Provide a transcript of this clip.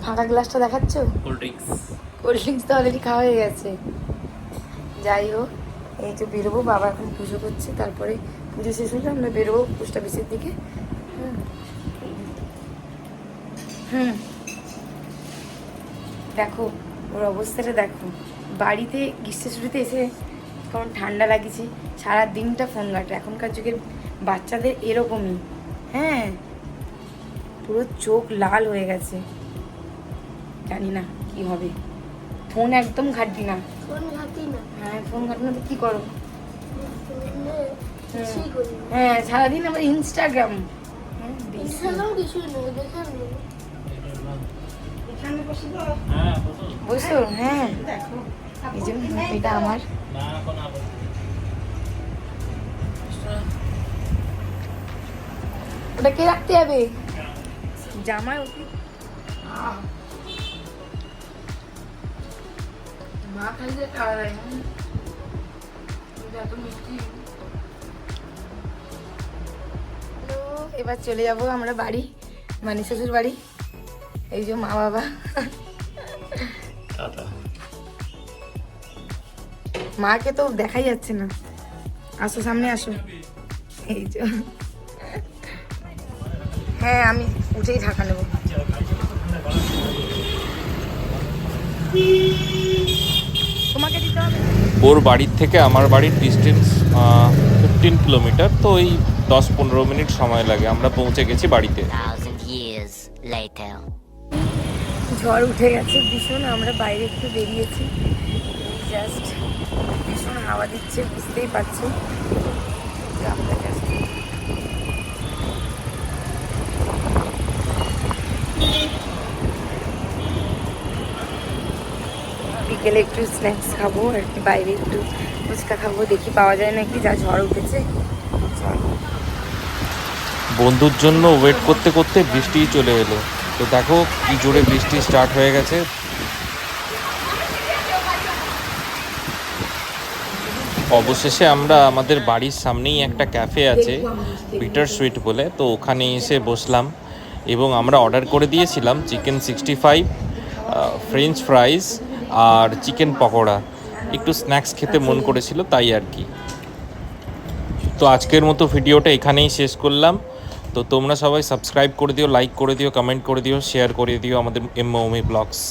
ফাঁকা গ্লাসটা দেখাচ্ছ? কোল্ড ড্রিঙ্কস তো অলরেডি খাওয়া হয়ে গেছে। যাই হোক, এই তো বেরোবো, বাবা এখন পুজো করছে, তারপরে পুজো শেষ হলে আমরা বেরোবো পোস্ট অফিসের দিকে। হুম, দেখো ওর অবস্থাটা দেখো। বাড়িতে গ্রীষ্মের ছুটিতে এসে কেমন ঠান্ডা লাগিয়েছে, সারা দিনটা ফোন ঘাটে। এখনকার যুগের বাচ্চাদের এরকমই, হ্যাঁ, পুরো চোখ লাল হয়ে গেছে। জানি না কি হবে, ফোন একদম ঘাটবি না। হ্যাঁ, ফোন ঘাটবি না তো কি করো? হ্যাঁ, সারাদিন আমার ইনস্টাগ্রাম। বসো, হ্যাঁ, এই জন্য এটা আমার। ওটা কে রাখতে যাবে? জামাই ওকে মা খাইতে খাওয়া এত মিষ্টি। এবার চলে যাবো আমরা বাড়ি, মানে শ্বশুর বাড়ি। এই যে মা বাবা, মাকে তো দেখাই যাচ্ছে না। আসো, সামনে আসো। এই যে, হ্যাঁ, আমি উঠেই ঢাকা নেবো। তোমাকে দিতে হবে। ওর বাড়ির থেকে আমার বাড়ির ডিস্টেন্স 15 কিলোমিটার, তো এই 10-15 মিনিট সময় লাগে। আমরা পৌঁছে গেছি বাড়িতে। ঝড় উঠে গেছে ভীষণ, আমরা বাইরে একটু বেরিয়েছি, জাস্ট ভীষণ হাওয়া দিচ্ছে, বুঝতেই পারছি। আমরা জাস্ট বিকেলে একটু স্ন্যাক্স খাবো আর কি, বাইরে একটু ফুচকা খাবো, দেখি পাওয়া যায় নাকি, যা ঝড় উঠেছে। বন্ধুর জন্য ওয়েট করতে করতে বৃষ্টি চলে এলো। তো দেখো কি জোরে বৃষ্টি স্টার্ট হয়ে গেছে। অবশেষে আমরা আমাদের বাড়ির সামনেই একটা ক্যাফে আছে, বিটার সুইট বলে, তো ওখানে এসে বসলাম এবং আমরা অর্ডার করে দিয়েছিলাম চিকেন 65, ফ্রেঞ্চ ফ্রাইজ আর চিকেন পকোড়া। একটু স্ন্যাক্স খেতে মন করেছিল, তাই আর কি। তো আজকের মতো ভিডিওটা এখানেই শেষ করলাম। তো তোমরা সবাই সাবস্ক্রাইব করে দিও, লাইক করে দিও, কমেন্ট করে দিও, শেয়ার করে দিও আমাদের এমওমি ব্লগস।